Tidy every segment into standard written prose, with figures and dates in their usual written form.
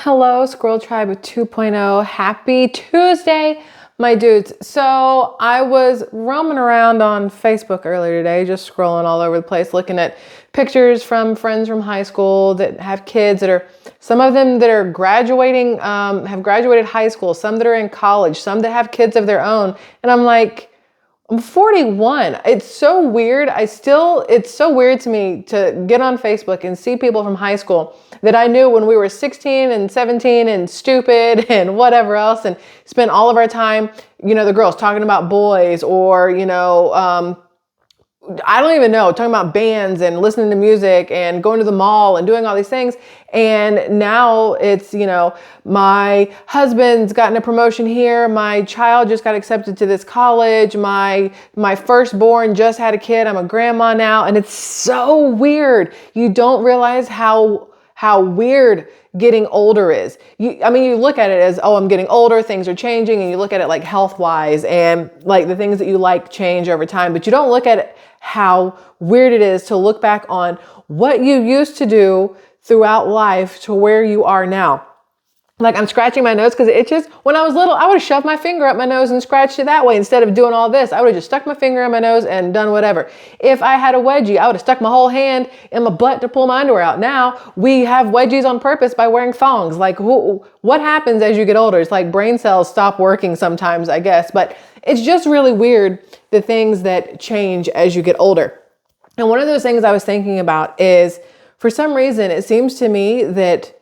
Hello, Squirrel Tribe 2.0. Happy Tuesday, my dudes. So I was roaming around on Facebook earlier today, just scrolling all over the place, looking at pictures from friends from high school that have kids that are, some of them that are graduating, have graduated high school, some that are in college, some that have kids of their own. And I'm like, I'm 41. It's so weird. It's so weird to me to get on Facebook and see people from high school that I knew when we were 16 and 17 and stupid and whatever else, and spent all of our time, the girls talking about boys or, I don't even know, talking about bands and listening to music and going to the mall and doing all these things. And now it's, my husband's gotten a promotion here. My child just got accepted to this college. My firstborn just had a kid. I'm a grandma now. And it's so weird. You don't realize how weird getting older is. You look at it as, oh, I'm getting older, things are changing. And you look at it like health-wise and like the things that you like change over time. But you don't look at it how weird it is to look back on what you used to do throughout life to where you are now. Like, I'm scratching my nose because it itches. When I was little, I would have shoved my finger up my nose and scratched it that way instead of doing all this. I would have just stuck my finger in my nose and done whatever. If I had a wedgie, I would have stuck my whole hand in my butt to pull my underwear out. Now we have wedgies on purpose by wearing thongs. Like, what happens as you get older? It's like brain cells stop working sometimes, I guess. But it's just really weird, the things that change as you get older. And one of those things I was thinking about is, for some reason, it seems to me that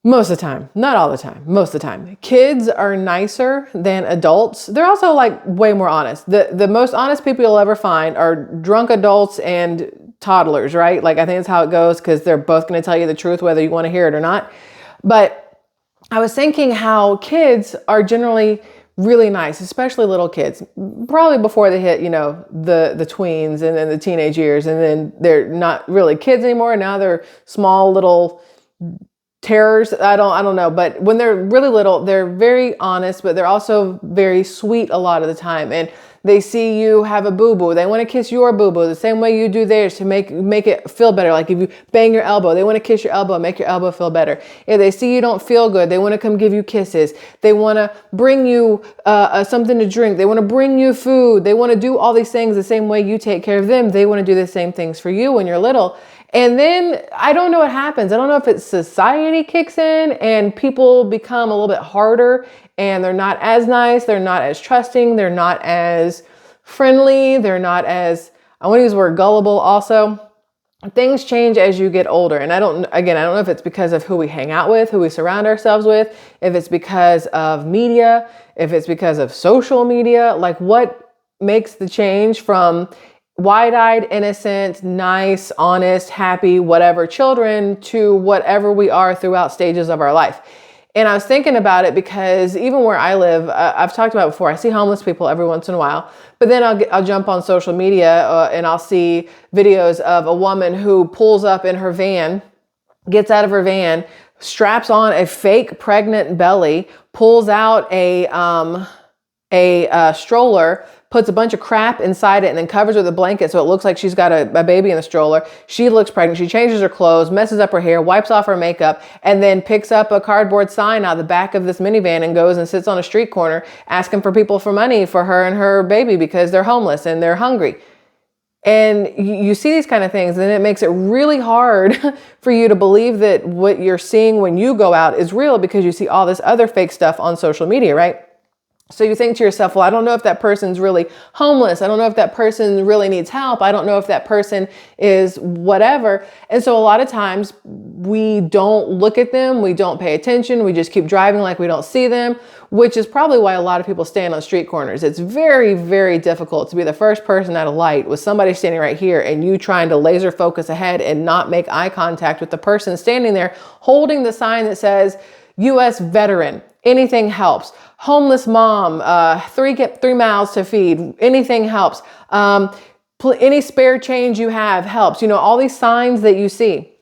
most of the time, not all the time, most of the time, kids are nicer than adults. They're also like way more honest. The most honest people you'll ever find are drunk adults and toddlers, right? Like, I think that's how it goes because they're both going to tell you the truth, whether you want to hear it or not. But I was thinking how kids are generally really nice, especially little kids, probably before they hit, the tweens and then the teenage years. And then they're not really kids anymore. Now they're small little terrors. I don't know. But when they're really little, they're very honest, but they're also very sweet a lot of the time. And they see you have a boo-boo. They want to kiss your boo-boo the same way you do theirs to make it feel better. Like if you bang your elbow, they want to kiss your elbow, make your elbow feel better. If they see you don't feel good, they want to come give you kisses. They want to bring you something to drink. They want to bring you food. They want to do all these things the same way you take care of them. They want to do the same things for you when you're little. And then I don't know what happens. I don't know if it's society kicks in and people become a little bit harder and they're not as nice. They're not as trusting. They're not as friendly. They're not as, I want to use the word gullible also. Things change as you get older. And I don't know if it's because of who we hang out with, who we surround ourselves with, if it's because of media, if it's because of social media, like what makes the change from wide-eyed, innocent, nice, honest, happy, whatever children to whatever we are throughout stages of our life. And I was thinking about it because even where I live, I've talked about it before, I see homeless people every once in a while, but then I'll jump on social media and I'll see videos of a woman who pulls up in her van, gets out of her van, straps on a fake pregnant belly, pulls out a stroller, puts a bunch of crap inside it and then covers it with a blanket so it looks like she's got a baby in the stroller. She looks pregnant. She changes her clothes, messes up her hair, wipes off her makeup, and then picks up a cardboard sign out of the back of this minivan and goes and sits on a street corner asking for people for money for her and her baby because they're homeless and they're hungry. And you see these kind of things, and it makes it really hard for you to believe that what you're seeing when you go out is real because you see all this other fake stuff on social media, right? So you think to yourself, well, I don't know if that person's really homeless. I don't know if that person really needs help. I don't know if that person is whatever. And so a lot of times we don't look at them. We don't pay attention. We just keep driving like we don't see them, which is probably why a lot of people stand on street corners. It's very, very difficult to be the first person at a light with somebody standing right here and you trying to laser focus ahead and not make eye contact with the person standing there holding the sign that says U.S. veteran, anything helps. Homeless mom, get 3 mouths to feed, anything helps. Any spare change you have helps. All these signs that you see.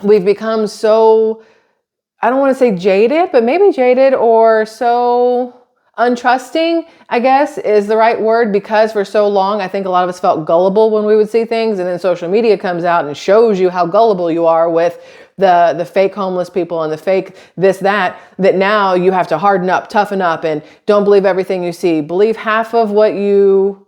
We've become so, I don't want to say jaded, but maybe jaded or so untrusting, I guess is the right word, because for so long, I think a lot of us felt gullible when we would see things. And then social media comes out and shows you how gullible you are with the fake homeless people and the fake this, that now you have to harden up, toughen up, and don't believe everything you see. Believe half of what you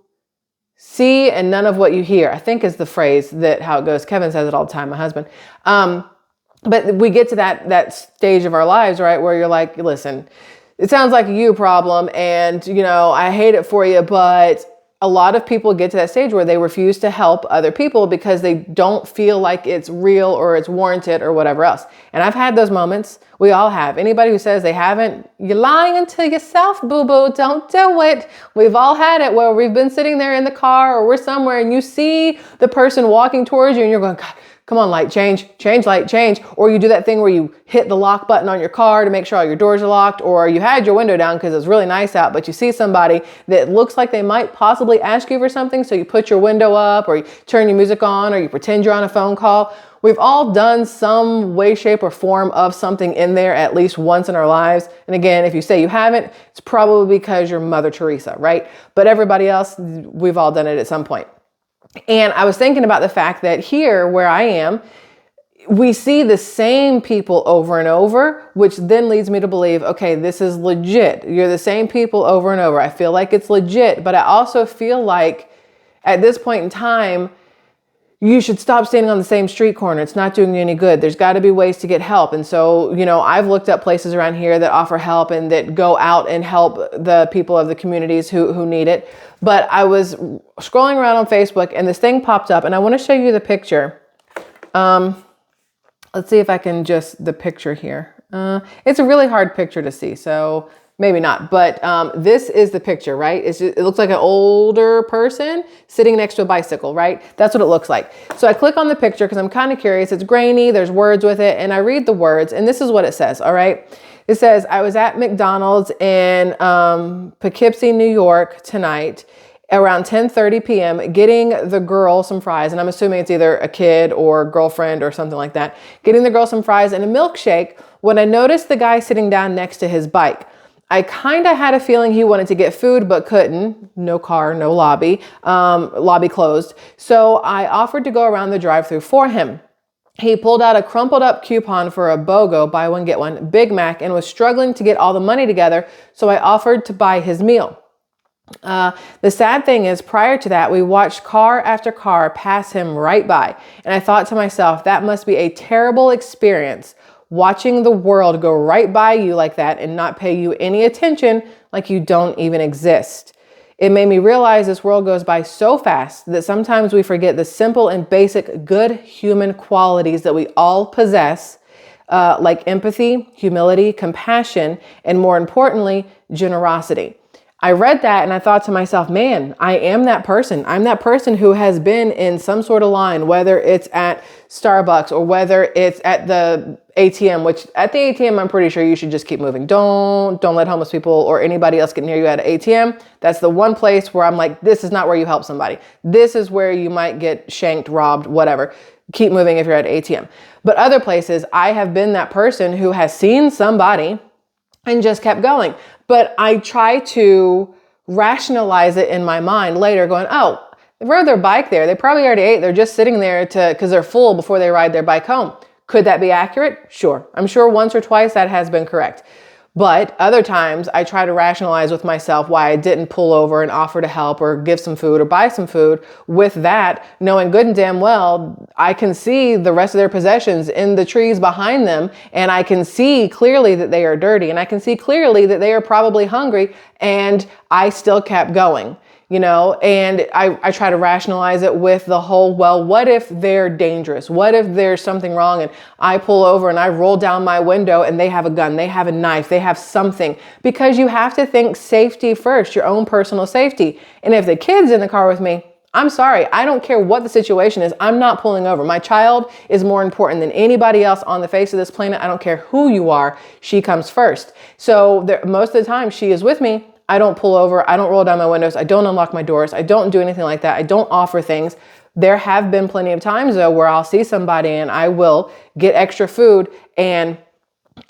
see and none of what you hear, I think is the phrase that how it goes. Kevin says it all the time, my husband. But we get to that stage of our lives, right, where you're like, listen, it sounds like a you problem, and I hate it for you, but a lot of people get to that stage where they refuse to help other people because they don't feel like it's real or it's warranted or whatever else. And I've had those moments. We all have. Anybody who says they haven't, you're lying to yourself, boo-boo. Don't do it. We've all had it where we've been sitting there in the car or we're somewhere and you see the person walking towards you and you're going, God, come on, light, change, light, change. Or you do that thing where you hit the lock button on your car to make sure all your doors are locked, or you had your window down because it's really nice out, but you see somebody that looks like they might possibly ask you for something. So you put your window up, or you turn your music on, or you pretend you're on a phone call. We've all done some way, shape, or form of something in there at least once in our lives. And again, if you say you haven't, it's probably because you're Mother Teresa, right? But everybody else, we've all done it at some point. And I was thinking about the fact that here where I am, we see the same people over and over, which then leads me to believe, okay, this is legit. You're the same people over and over. I feel like it's legit, but I also feel like at this point in time, you should stop standing on the same street corner. It's not doing you any good. There's got to be ways to get help. And so, I've looked up places around here that offer help and that go out and help the people of the communities who need it. But I was scrolling around on Facebook and this thing popped up and I want to show you the picture. Let's see if I can the picture here. It's a really hard picture to see, so maybe not, but this is the picture, right? It looks like an older person sitting next to a bicycle, right? That's what it looks like. So I click on the picture because I'm kind of curious. It's grainy, there's words with it, and I read the words, and this is what it says, all right? It says, I was at McDonald's in Poughkeepsie, New York tonight around 10:30 p.m. getting the girl some fries, and I'm assuming it's either a kid or girlfriend or something like that, getting the girl some fries and a milkshake when I noticed the guy sitting down next to his bike. I kind of had a feeling he wanted to get food, but couldn't. No car, no lobby, lobby closed. So I offered to go around the drive-thru for him. He pulled out a crumpled up coupon for a BOGO, buy one, get one, Big Mac, and was struggling to get all the money together. So I offered to buy his meal. The sad thing is, prior to that, we watched car after car pass him right by. And I thought to myself, that must be a terrible experience, watching the world go right by you like that and not pay you any attention, like you don't even exist. It made me realize this world goes by so fast that sometimes we forget the simple and basic good human qualities that we all possess, like empathy, humility, compassion, and more importantly, generosity. I read that and I thought to myself, man, I am that person. I'm that person who has been in some sort of line, whether it's at Starbucks or whether it's at the ATM, which at the ATM, I'm pretty sure you should just keep moving. Don't let homeless people or anybody else get near you at an ATM. That's the one place where I'm like, this is not where you help somebody. This is where you might get shanked, robbed, whatever. Keep moving if you're at an ATM. But other places, I have been that person who has seen somebody and just kept going. But I try to rationalize it in my mind later going, oh, they rode their bike there. They probably already ate. They're just sitting there because they're full before they ride their bike home. Could that be accurate? Sure. I'm sure once or twice that has been correct. But other times I try to rationalize with myself why I didn't pull over and offer to help or give some food or buy some food. With that, knowing good and damn well, I can see the rest of their possessions in the trees behind them. And I can see clearly that they are dirty. And I can see clearly that they are probably hungry. And I still kept going. And I try to rationalize it with the whole, well, what if they're dangerous? What if there's something wrong and I pull over and I roll down my window and they have a gun, they have a knife, they have something? Because you have to think safety first, your own personal safety. And if the kid's in the car with me, I'm sorry, I don't care what the situation is. I'm not pulling over. My child is more important than anybody else on the face of this planet. I don't care who you are. She comes first. So most of the time she is with me. I don't pull over. I don't roll down my windows. I don't unlock my doors. I don't do anything like that. I don't offer things. There have been plenty of times though where I'll see somebody and I will get extra food and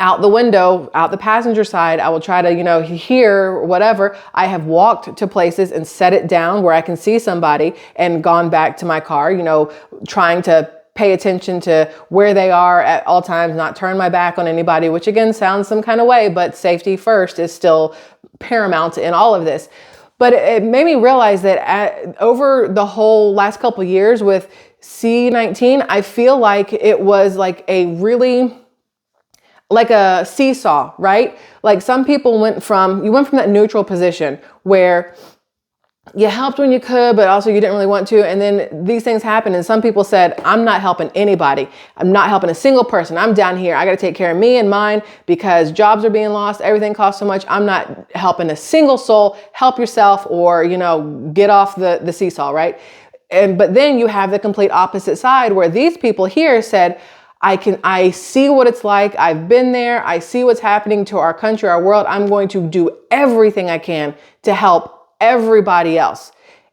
out the window, out the passenger side, I will try to, hear whatever. I have walked to places and set it down where I can see somebody and gone back to my car, trying to pay attention to where they are at all times, not turn my back on anybody, which again sounds some kind of way, but safety first is still paramount in all of this. But it made me realize that over the whole last couple of years with C19, I feel like it was like a really, like a seesaw, right? Like some people you went from that neutral position where you helped when you could, but also you didn't really want to. And then these things happened. And some people said, I'm not helping anybody. I'm not helping a single person. I'm down here. I got to take care of me and mine because jobs are being lost. Everything costs so much. I'm not helping a single soul. Help yourself, or, get off the seesaw, right? But then you have the complete opposite side where these people here said, I see what it's like. I've been there. I see what's happening to our country, our world. I'm going to do everything I can to help everybody else.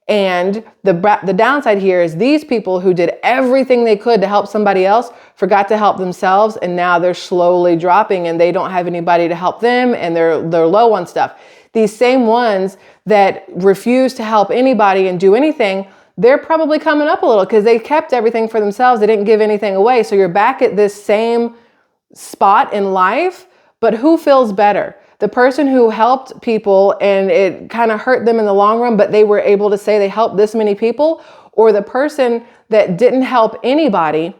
And the downside here is these people who did everything they could to help somebody else forgot to help themselves, and now they're slowly dropping and they don't have anybody to help them, and they're low on stuff. These same ones that refuse to help anybody and do anything, they're probably coming up a little because they kept everything for themselves. They didn't give anything away. So you're back at this same spot in life, but who feels better? The person who helped people and it kind of hurt them in the long run, but they were able to say they helped this many people, or the person that didn't help anybody,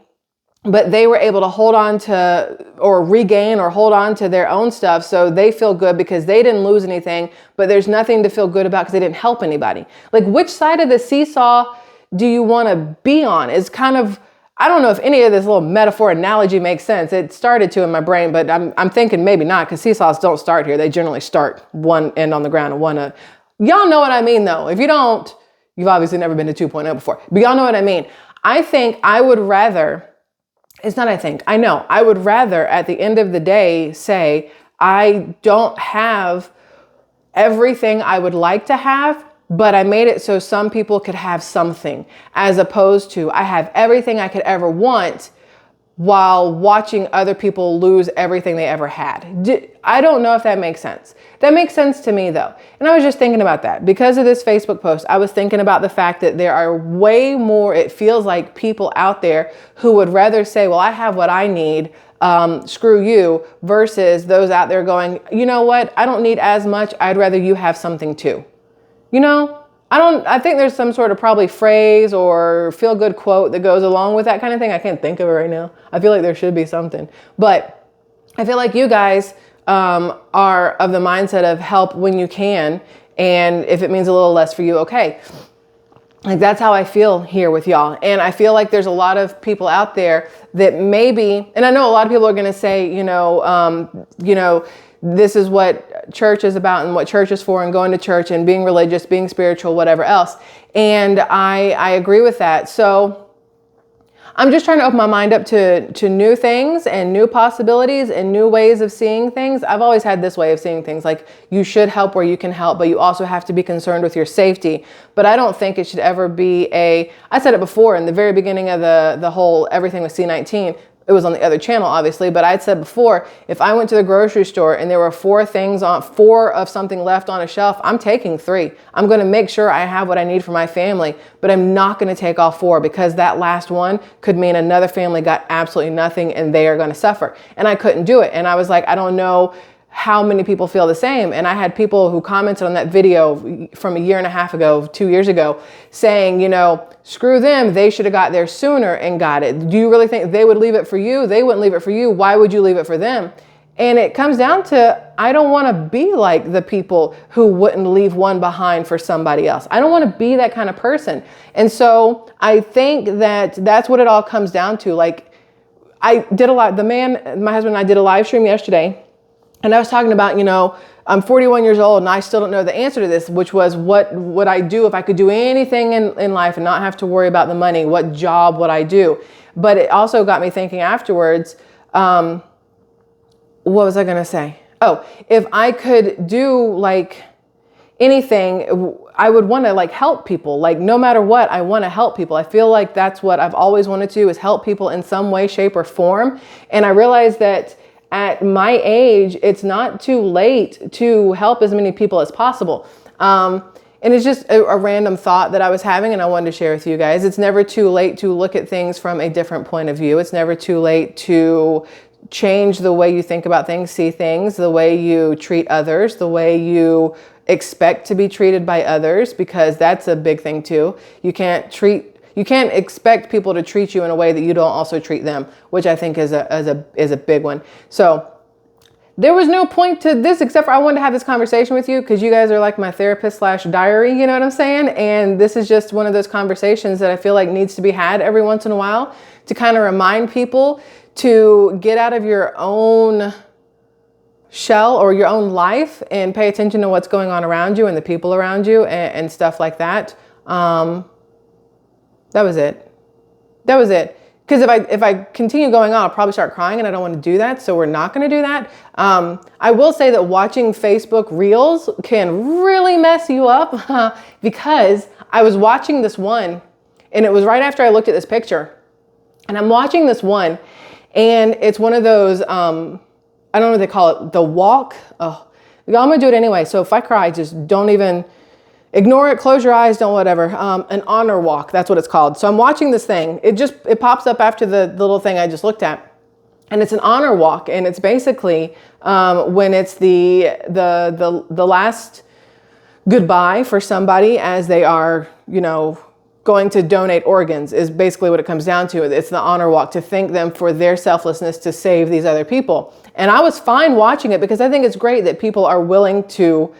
but they were able to hold on to or regain or hold on to their own stuff. So they feel good because they didn't lose anything, but there's nothing to feel good about because they didn't help anybody. Like, which side of the seesaw do you want to be on? It's kind of, I don't know if any of this little metaphor analogy makes sense. It started to in my brain, but I'm thinking maybe not, because seesaws don't start here. They generally start one end on the ground and one. Y'all know what I mean, though. If you don't, you've obviously never been to 2.0 before. But y'all know what I mean. I think I would rather, I know, I would rather at the end of the day say, I don't have everything I would like to have, but I made it so some people could have something, as opposed to I have everything I could ever want while watching other people lose everything they ever had. I don't know if that makes sense. That makes sense to me, though. And I was just thinking about that because of this Facebook post. I was thinking about the fact that there are way more, it feels like, people out there who would rather say, well, I have what I need, screw you, versus those out there going, you know what? I don't need as much. I'd rather you have something too. I think there's some sort of probably phrase or feel good quote that goes along with that kind of thing. I can't think of it right now. I feel like there should be something, but I feel like you guys are of the mindset of help when you can. And if it means a little less for you, okay. Like, that's how I feel here with y'all. And I feel like there's a lot of people out there that maybe, and I know a lot of people are going to say, this is what church is about and what church is for, and going to church and being religious, being spiritual, whatever else. And I agree with that. So I'm just trying to open my mind up to new things and new possibilities and new ways of seeing things. I've always had this way of seeing things, like you should help where you can help, but you also have to be concerned with your safety. But I don't think it should ever be I said it before in the very beginning of the whole everything with C19. It was on the other channel, obviously, but I'd said before, if I went to the grocery store and there were four of something left on a shelf, I'm taking 3. I'm going to make sure I have what I need for my family, but I'm not going to take all 4, because that last one could mean another family got absolutely nothing and they are going to suffer. And I couldn't do it. And I was like, I don't know how many people feel the same. And I had people who commented on that video from 1.5 years ago, 2 years ago, saying, screw them. They should have got there sooner and got it. Do you really think they would leave it for you? They wouldn't leave it for you. Why would you leave it for them? And it comes down to, I don't want to be like the people who wouldn't leave one behind for somebody else. I don't want to be that kind of person. And so I think that's what it all comes down to. Like, my husband and I did a live stream yesterday. And I was talking about, I'm 41 years old and I still don't know the answer to this, which was, what would I do if I could do anything in life and not have to worry about the money? What job would I do? But it also got me thinking afterwards, what was I going to say? Oh, if I could do like anything, I would want to help people. Like, no matter what, I want to help people. I feel like that's what I've always wanted to do, is help people in some way, shape, or form. And I realized that at my age, it's not too late to help as many people as possible. And it's just a random thought that I was having and I wanted to share with you guys. It's never too late to look at things from a different point of view. It's never too late to change the way you think about things, see things, the way you treat others, the way you expect to be treated by others, because that's a big thing too. You can't expect people to treat you in a way that you don't also treat them, which I think is a big one. So there was no point to this except for I wanted to have this conversation with you because you guys are like my therapist / diary, you know what I'm saying? And this is just one of those conversations that I feel like needs to be had every once in a while to kind of remind people to get out of your own shell or your own life and pay attention to what's going on around you and the people around you and stuff like that. That was it. Because if I continue going on, I'll probably start crying and I don't want to do that. So we're not going to do that. I will say that watching Facebook Reels can really mess you up because I was watching this one and it was right after I looked at this picture and I'm watching this one and it's one of those, I don't know what they call it, the walk. Oh, I'm going to do it anyway. So if I cry, just don't even ignore it, close your eyes, don't whatever. An honor walk, that's what it's called. So I'm watching this thing. It pops up after the little thing I just looked at. And it's an honor walk. And it's basically when it's the last goodbye for somebody as they are, going to donate organs is basically what it comes down to. It's the honor walk to thank them for their selflessness to save these other people. And I was fine watching it because I think it's great that people are willing to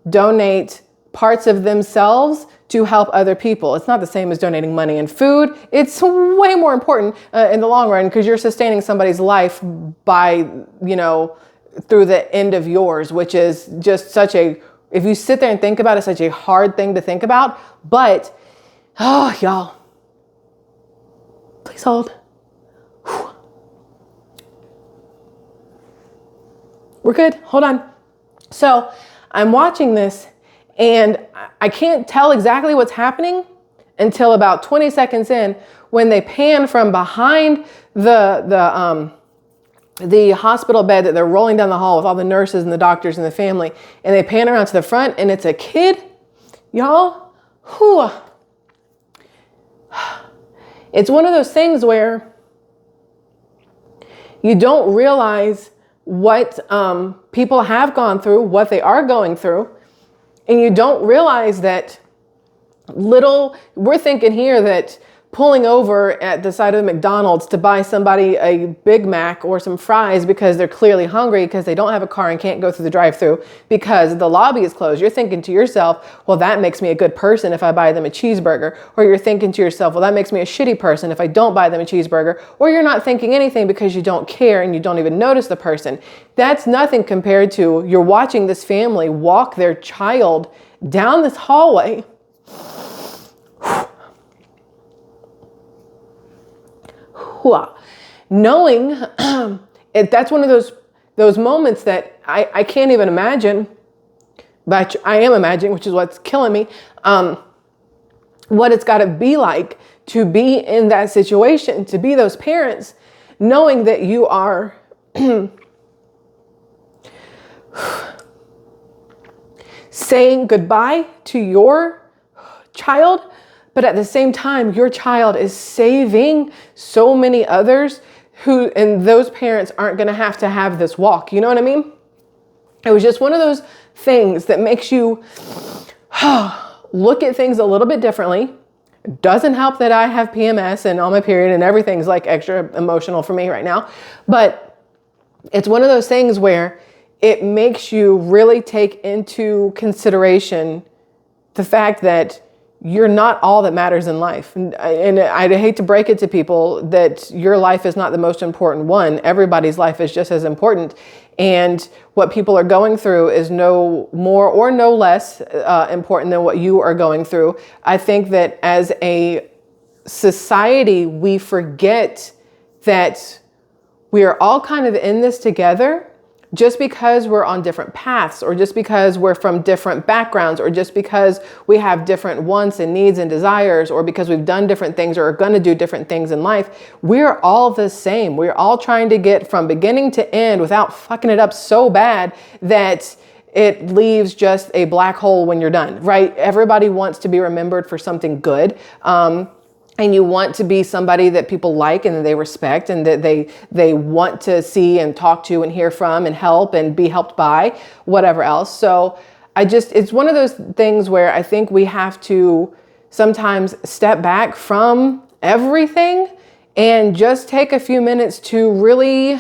donate parts of themselves to help other people. It's not the same as donating money and food. It's way more important in the long run because you're sustaining somebody's life by, through the end of yours, which is just if you sit there and think about it, such a hard thing to think about. But, oh, y'all, please hold. Whew. We're good. Hold on. So I'm watching this and I can't tell exactly what's happening until about 20 seconds in when they pan from behind the hospital bed that they're rolling down the hall with all the nurses and the doctors and the family. And they pan around to the front and it's a kid. Y'all, whew. It's one of those things where you don't realize what people have gone through, what they are going through. And you don't realize that we're thinking here that pulling over at the side of the McDonald's to buy somebody a Big Mac or some fries because they're clearly hungry because they don't have a car and can't go through the drive-thru because the lobby is closed. You're thinking to yourself, well, that makes me a good person if I buy them a cheeseburger. Or you're thinking to yourself, well, that makes me a shitty person if I don't buy them a cheeseburger. Or you're not thinking anything because you don't care and you don't even notice the person. That's nothing compared to you're watching this family walk their child down this hallway. Knowing that's one of those moments that I can't even imagine, but I am imagining, which is what's killing me, what it's got to be like to be in that situation, to be those parents, knowing that you are saying goodbye to your child. But at the same time, your child is saving so many others and those parents aren't going to have this walk. You know what I mean? It was just one of those things that makes you look at things a little bit differently. It doesn't help that I have PMS and on my period and everything's like extra emotional for me right now. But it's one of those things where it makes you really take into consideration the fact that you're not all that matters in life. And I hate to break it to people that your life is not the most important one. Everybody's life is just as important. And what people are going through is no more or no less important than what you are going through. I think that as a society, we forget that we are all kind of in this together. Just because we're on different paths, or just because we're from different backgrounds, or just because we have different wants and needs and desires, or because we've done different things or are going to do different things in life, we're all the same. We're all trying to get from beginning to end without fucking it up so bad that it leaves just a black hole when you're done, right? Everybody wants to be remembered for something good. And you want to be somebody that people like and that they respect and that they want to see and talk to and hear from and help and be helped by, whatever else. So it's one of those things where I think we have to sometimes step back from everything and just take a few minutes to really,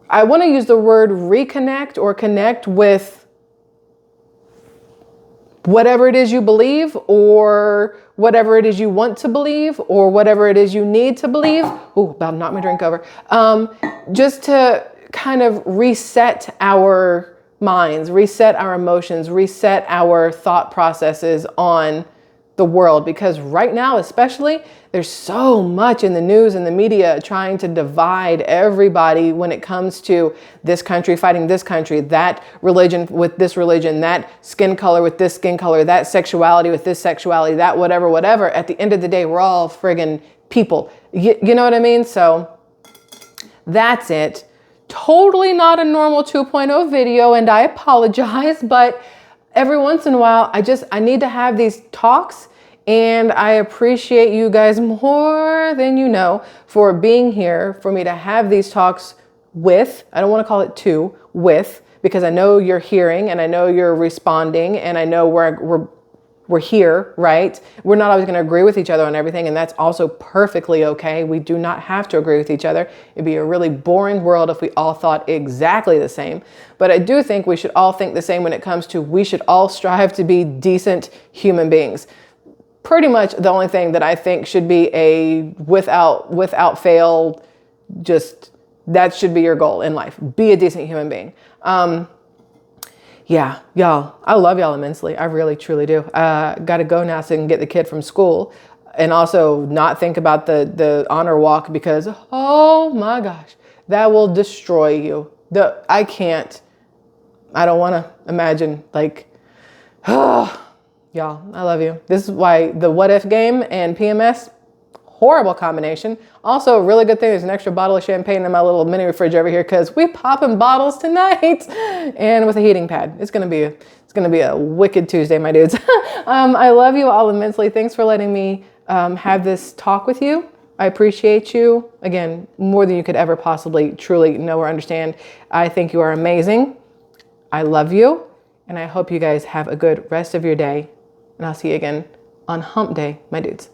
I want to use the word reconnect or connect with whatever it is you believe or whatever it is you want to believe or whatever it is you need to believe. Ooh, about to knock my drink over. Just to kind of reset our minds, reset our emotions, reset our thought processes on the world. Because right now, especially, there's so much in the news and the media trying to divide everybody when it comes to this country fighting this country, that religion with this religion, that skin color with this skin color, that sexuality with this sexuality, that whatever. At the end of the day, we're all friggin' people. You know what I mean? So that's it. Totally not a normal 2.0 video, and I apologize, but every once in a while, I need to have these talks. And I appreciate you guys more than you know for being here for me to have these talks with. I don't want to call it to, with, because I know you're hearing and I know you're responding and I know we're here, right? We're not always going to agree with each other on everything, and that's also perfectly okay. We do not have to agree with each other. It'd be a really boring world if we all thought exactly the same. But I do think we should all think the same when it comes to we should all strive to be decent human beings. Pretty much the only thing that I think should be a without fail, just that should be your goal in life. Be a decent human being. Yeah, y'all, I love y'all immensely. I really, truly do. Got to go now so I can get the kid from school and also not think about the honor walk because, oh my gosh, that will destroy you. I don't want to imagine like, y'all, I love you. This is why the what if game and PMS, horrible combination. Also, a really good thing, there's an extra bottle of champagne in my little mini fridge over here because we popping bottles tonight and with a heating pad. It's gonna be a wicked Tuesday, my dudes. I love you all immensely. Thanks for letting me have this talk with you. I appreciate you, again, more than you could ever possibly truly know or understand. I think you are amazing. I love you, and I hope you guys have a good rest of your day. And I'll see you again on Hump Day, my dudes.